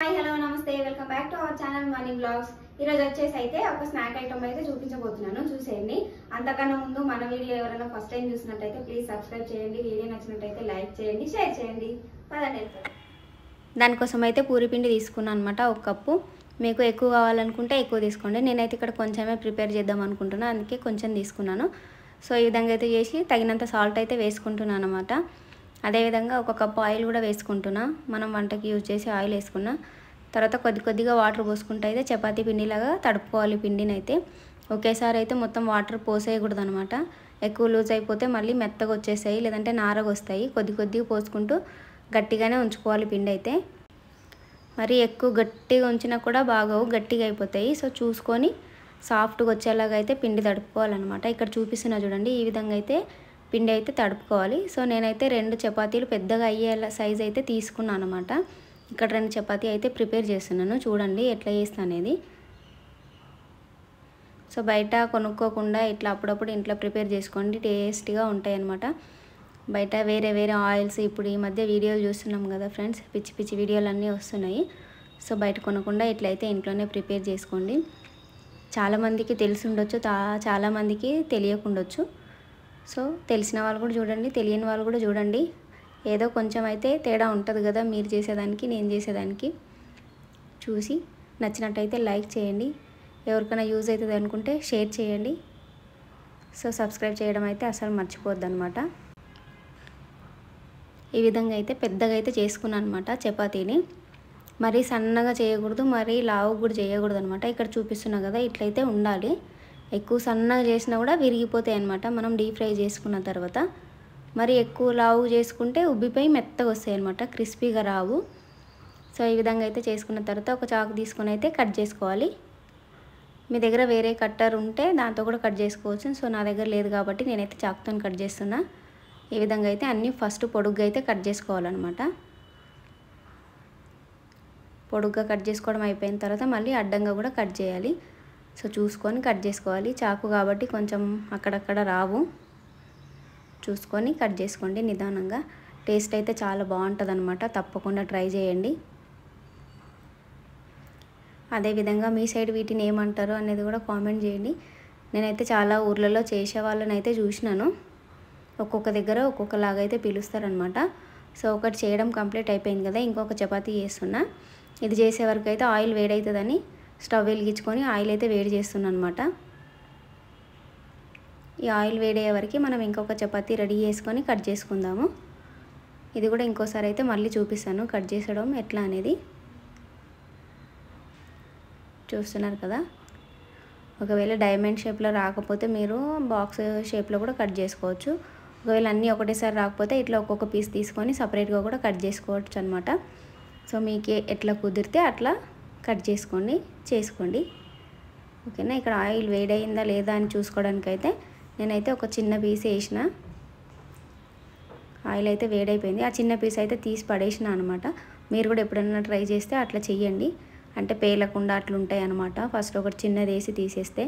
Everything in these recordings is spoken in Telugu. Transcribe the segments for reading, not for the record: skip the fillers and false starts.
హాయ్ హలో నమస్తే welcome back to our channel morning blogs. ఈరోజు వచ్చేసి అయితే ఒక స్నాక్ ఐటమ్ అయితే చూపించబోతున్నాను, చూసేయండి. అంతకన్నా ముందు మన వీడియో ఎవరైనా ఫస్ట్ టైం చూసినట్టయితే ప్లీజ్ సబ్స్క్రైబ్ చేయండి, వీడియో నచ్చినట్టయితే లైక్ చేయండి, షేర్ చేయండి. పదండి. దానికోసం అయితే పూరి పిండి తీసుకున్నాను అనమాట, ఒక కప్పు. మీకు ఎక్కువ కావాలనుకుంటే ఎక్కువ తీసుకోండి. నేనైతే ఇక్కడ కొంచెమే ప్రిపేర్ చేద్దాం అనుకుంటున్నాను, అందుకే కొంచెం తీసుకున్నాను. సో ఈ విధంగా అయితే చేసి తగినంత సాల్ట్ అయితే వేసుకుంటున్నాను అనమాట. అదేవిధంగా ఒక కప్పు ఆయిల్ కూడా వేసుకుంటున్నా. మనం వంటకి యూజ్ చేసి ఆయిల్ వేసుకున్నా. తర్వాత కొద్దిగా వాటర్ పోసుకుంటే అయితే చపాతీ పిండిలాగా తడుపుకోవాలి పిండిని అయితే. ఒకేసారి అయితే మొత్తం వాటర్ పోసేయకూడదు అనమాట. ఎక్కువ లూజ్ అయిపోతే మళ్ళీ మెత్తగా వచ్చేస్తాయి, లేదంటే నారగా వస్తాయి. కొద్దిగా పోసుకుంటూ గట్టిగానే ఉంచుకోవాలి పిండి అయితే. మరి ఎక్కువ గట్టిగా ఉంచినా కూడా బాగోవు, గట్టిగా అయిపోతాయి. సో చూసుకొని సాఫ్ట్గా వచ్చేలాగా అయితే పిండి తడుపుకోవాలన్నమాట. ఇక్కడ చూపిస్తున్నా చూడండి, ఈ విధంగా అయితే పిండి అయితే తడుపుకోవాలి. సో నేనైతే 2 చపాతీలు పెద్దగా అయ్యేలా సైజ్ అయితే తీసుకున్నాను అనమాట. ఇక్కడ 2 చపాతీ అయితే ప్రిపేర్ చేస్తున్నాను, చూడండి ఎట్లా చేస్తాను అనేది. సో బయట కొనుక్కోకుండా ఇట్లా అప్పుడప్పుడు ఇంట్లో ప్రిపేర్ చేసుకోండి, టేస్టీగా ఉంటాయి అన్నమాట. బయట వేరే ఆయిల్స్, ఇప్పుడు ఈ మధ్య వీడియోలు చూస్తున్నాం కదా ఫ్రెండ్స్, పిచ్చి వీడియోలు అన్నీ వస్తున్నాయి. సో బయట కొనకుండా ఇట్లయితే ఇంట్లోనే ప్రిపేర్ చేసుకోండి. చాలామందికి తెలిసి ఉండొచ్చు, చాలామందికి తెలియకుండొచ్చు. సో తెలిసిన వాళ్ళు కూడా చూడండి, తెలియని వాళ్ళు కూడా చూడండి. ఏదో కొంచెం అయితే తేడా ఉంటుంది కదా, మీరు చేసేదానికి నేను చేసేదానికి. చూసి నచ్చినట్టయితే లైక్ చేయండి, ఎవరికైనా యూజ్ అవుతుంది అనుకుంటే షేర్ చేయండి. సో సబ్స్క్రైబ్ చేయడం అయితే అసలు మర్చిపోద్దు అనమాట. ఈ విధంగా అయితే పెద్దగా అయితే చేసుకున్నాను అనమాట చపాతీని. మరీ సన్నగా చేయకూడదు, మరీ లావు కూడా చేయకూడదు అనమాట. ఇక్కడ చూపిస్తున్నా కదా, ఇట్లయితే ఉండాలి. ఎక్కువ సన్నగా చేసినా కూడా విరిగిపోతాయి అన్నమాట మనం డీప్ ఫ్రై చేసుకున్న తర్వాత. మరి ఎక్కువ లావు చేసుకుంటే ఉబ్బిపోయి మెత్తగా వస్తాయి అన్నమాట, క్రిస్పీగా రావు. సో ఈ విధంగా అయితే చేసుకున్న తర్వాత ఒక చాకు తీసుకొని అయితే కట్ చేసుకోవాలి. మీ దగ్గర వేరే కట్టర్ ఉంటే దాంతో కూడా కట్ చేసుకోవచ్చు. సో నా దగ్గర లేదు కాబట్టి నేనైతే చాకుతో కట్ చేస్తున్నా. ఈ విధంగా అయితే అన్నీ ఫస్ట్ పొడుగ్గా అయితే కట్ చేసుకోవాలన్నమాట. పొడుగ్గా కట్ చేసుకోవడం అయిపోయిన తర్వాత మళ్ళీ అడ్డంగా కూడా కట్ చేయాలి. సో చూసుకొని కట్ చేసుకోవాలి. చాకు కాబట్టి కొంచెం అక్కడక్కడ రావు, చూసుకొని కట్ చేసుకోండి నిదానంగా. టేస్ట్ అయితే చాలా బాగుంటుంది అనమాట, తప్పకుండా ట్రై చేయండి. అదేవిధంగా మీ సైడ్ వీటిని ఏమంటారు అనేది కూడా కామెంట్ చేయండి. నేనైతే చాలా ఊర్లలో చేసే వాళ్ళని అయితే చూసినాను, ఒక్కొక్క దగ్గర ఒక్కొక్కలాగా అయితే పిలుస్తారనమాట. సో ఒకటి చేయడం కంప్లీట్ అయిపోయింది కదా, ఇంకొక చపాతీ చేస్తున్నా. ఇది చేసే వరకు అయితే ఆయిల్ వేడవుతుందని స్టవ్ వెలిగించుకొని ఆయిల్ అయితే వేడి చేస్తున్నాను అనమాట. ఈ ఆయిల్ వేడయ్యే వరకు మనం ఇంకొక చపాతీ రెడీ చేసుకొని కట్ చేసుకుందాము. ఇది కూడా ఇంకోసారి అయితే మళ్ళీ చూపిస్తాను కట్ చేసడం ఎట్లా అనేది. చూస్తున్నారు కదా, ఒకవేళ డైమండ్ షేప్లో రాకపోతే మీరు బాక్స్ షేప్లో కూడా కట్ చేసుకోవచ్చు. ఒకవేళ అన్నీ ఒకటేసారి రాకపోతే ఇట్లా ఒక్కొక్క పీస్ తీసుకొని సపరేట్గా కూడా కట్ చేసుకోవచ్చు అనమాట. సో మీకు ఎట్లా కుదిరితే అట్లా కట్ చేసుకోండి. ఓకేనా. ఇక్కడ ఆయిల్ వేడైందా లేదా అని చూసుకోవడానికైతే నేనైతే ఒక చిన్న పీస్ వేసిన. ఆయిల్ అయితే వేడైపోయింది, ఆ చిన్న పీస్ అయితే తీసి పడేసిన అనమాట. మీరు కూడా ఎప్పుడైనా ట్రై చేస్తే అట్లా చెయ్యండి, అంటే పేలకుండా అట్లా ఉంటాయి అనమాట. ఫస్ట్ ఒకటి చిన్నది వేసి తీసేస్తే.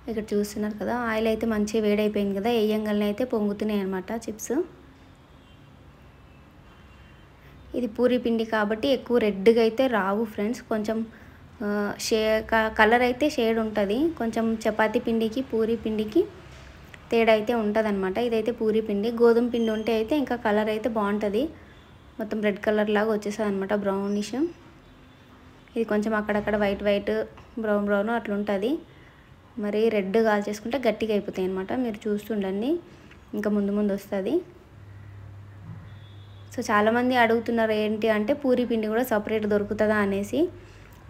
ఇక్కడ చూస్తున్నారు కదా, ఆయిల్ అయితే మంచిగా వేడైపోయింది కదా, వేయంగానే అయితే పొంగుతున్నాయి అనమాట చిప్స్. ఇది పూరి పిండి కాబట్టి ఎక్కువ రెడ్గా అయితే రావు ఫ్రెండ్స్, కొంచెం కలర్ అయితే షేడ్ ఉంటుంది. కొంచెం చపాతీ పిండికి పూరి పిండికి తేడా అయితే ఉంటుంది అనమాట. ఇదైతే పూరి పిండి. గోధుమ పిండి ఉంటే అయితే ఇంకా కలర్ అయితే బాగుంటుంది, మొత్తం రెడ్ కలర్ లాగా వచ్చేస్తుంది అనమాట, బ్రౌనిష్. ఇది కొంచెం అక్కడక్కడ వైట్ బ్రౌన్ అట్లా ఉంటుంది. మరి రెడ్ కాల్చేసుకుంటే గట్టిగా అయిపోతాయి అనమాట. మీరు చూస్తుండండి, ఇంకా ముందు వస్తుంది. సో చాలామంది అడుగుతున్నారు ఏంటి అంటే పూరి పిండి కూడా సపరేట్ దొరుకుతుందా అనేసి.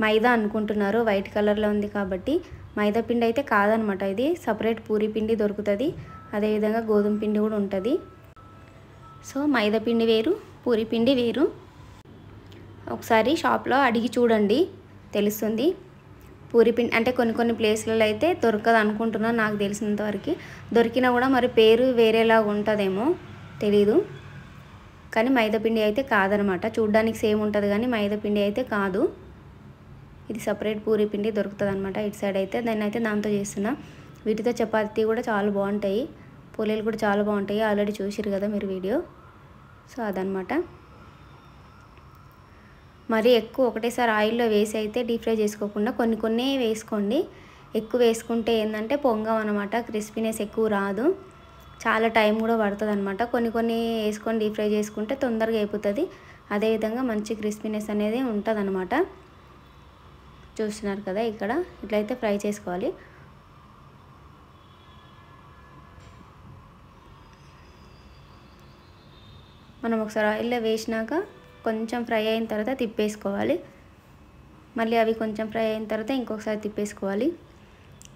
మైదా అనుకుంటున్నారు, వైట్ కలర్లో ఉంది కాబట్టి. మైదా పిండి అయితే కాదనమాట, ఇది సపరేట్ పూరి పిండి దొరుకుతుంది. అదేవిధంగా గోధుమ పిండి కూడా ఉంటుంది. సో మైదా పిండి వేరు, పూరి పిండి వేరు. ఒకసారి షాప్లో అడిగి చూడండి, తెలుస్తుంది. పూరి పిండి అంటే కొన్ని ప్లేస్లలో అయితే దొరకదు అనుకుంటున్నాను, నాకు తెలిసినంతవరకు. దొరికినా కూడా మరి పేరు వేరేలాగా ఉంటుందేమో తెలీదు. కానీ మైదాపిండి అయితే కాదనమాట, చూడ్డానికి సేమ్ ఉంటుంది కానీ మైదాపిండి అయితే కాదు. ఇది సపరేట్ పూరి పిండి దొరుకుతుంది అనమాట ఇటు సైడ్ అయితే. దాన్ని అయితే దాంతో చేస్తున్నా. వీటితో చపాతీ కూడా చాలా బాగుంటాయి, పూరీలు కూడా చాలా బాగుంటాయి. ఆల్రెడీ చూసిరు కదా మీరు వీడియో. సో అదనమాట. మరి ఎక్కువ ఒకటేసారి ఆయిల్లో వేసి అయితే డీప్ ఫ్రై చేసుకోకుండా కొన్ని కొన్ని వేసుకోండి. ఎక్కువ వేసుకుంటే ఏంటంటే పొంగం అనమాట, క్రిస్పీనెస్ ఎక్కువ రాదు, చాలా టైం కూడా పడుతుంది అనమాట. కొన్ని కొన్ని వేసుకొని డీప్ ఫ్రై చేసుకుంటే తొందరగా అయిపోతుంది, అదేవిధంగా మంచి క్రిస్పీనెస్ అనేది ఉంటుంది అనమాట. చూస్తున్నారు కదా, ఇక్కడ ఇట్లయితే ఫ్రై చేసుకోవాలి. మనం ఒకసారి ఆయిల్లో వేసినాక కొంచెం ఫ్రై అయిన తర్వాత తిప్పేసుకోవాలి. మళ్ళీ అవి కొంచెం ఫ్రై అయిన తర్వాత ఇంకొకసారి తిప్పేసుకోవాలి.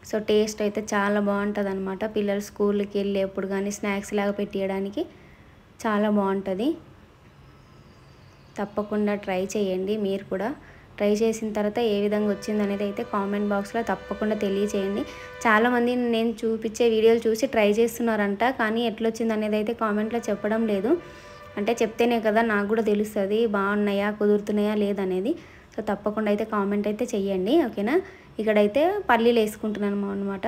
సో టేస్ట్ అయితే చాలా బాగుంటుంది అనమాట. పిల్లలు స్కూల్కి వెళ్ళేప్పుడు కానీ స్నాక్స్ లాగా పెట్టియడానికి చాలా బాగుంటుంది. తప్పకుండా ట్రై చేయండి. మీరు కూడా ట్రై చేసిన తర్వాత ఏ విధంగా వచ్చింది అనేది అయితే కామెంట్ బాక్స్లో తప్పకుండా తెలియచేయండి. చాలామంది నేను చూపించే వీడియోలు చూసి ట్రై చేస్తున్నారంట, కానీ ఎట్లొచ్చింది అనేది అయితే కామెంట్లో చెప్పడం లేదు. అంటే చెప్తేనే కదా నాకు కూడా తెలుస్తుంది బాగున్నాయా, కుదురుతున్నాయా లేదనేది. సో తప్పకుండా అయితే కామెంట్ అయితే చెయ్యండి, ఓకేనా. ఇక్కడైతే పల్లీలు వేసుకుంటున్నాను అనమాట.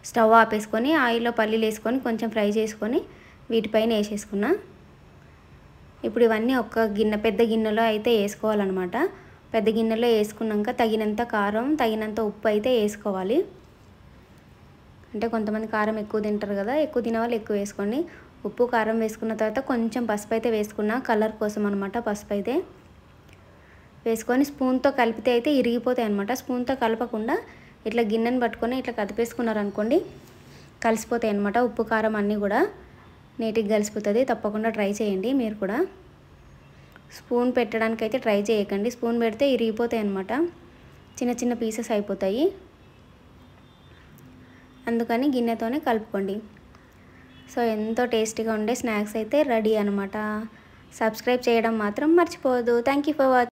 స్టవ్ ఆపేసుకొని ఆయిల్లో పల్లీలు వేసుకొని కొంచెం ఫ్రై చేసుకొని వీటిపైన వేసేసుకున్నా. ఇప్పుడు ఇవన్నీ ఒక గిన్నె, పెద్ద గిన్నెలో అయితే వేసుకోవాలన్నమాట. పెద్ద గిన్నెలో వేసుకున్నాక తగినంత కారం, తగినంత ఉప్పు అయితే వేసుకోవాలి. అంటే కొంతమంది కారం ఎక్కువ తింటారు కదా, ఎక్కువ తినే వాళ్ళు ఎక్కువ వేసుకోండి. ఉప్పు కారం వేసుకున్న తర్వాత కొంచెం పసుపు అయితే వేసుకున్నా, కలర్ కోసం అనమాట. పసుపు అయితే వేసుకొని స్పూన్తో కలిపితే అయితే ఇరిగిపోతాయి అనమాట. స్పూన్తో కలపకుండా ఇట్లా గిన్నెని పట్టుకొని ఇట్లా కదిపేసుకున్నారనుకోండి కలిసిపోతాయి అనమాట. ఉప్పు కారం అన్నీ కూడా నీట్గా కలిసిపోతుంది. తప్పకుండా ట్రై చేయండి మీరు కూడా. స్పూన్ పెట్టడానికి అయితే ట్రై చేయకండి, స్పూన్ పెడితే ఇరిగిపోతాయి అనమాట, చిన్న చిన్న పీసెస్ అయిపోతాయి. అందుకని గిన్నెతోనే కలుపుకోండి. సో ఎంతో టేస్టీగా ఉండే స్నాక్స్ అయితే రెడీ అనమాట. సబ్స్క్రైబ్ చేయడం మాత్రం మర్చిపోవద్దు. Thank you for watching.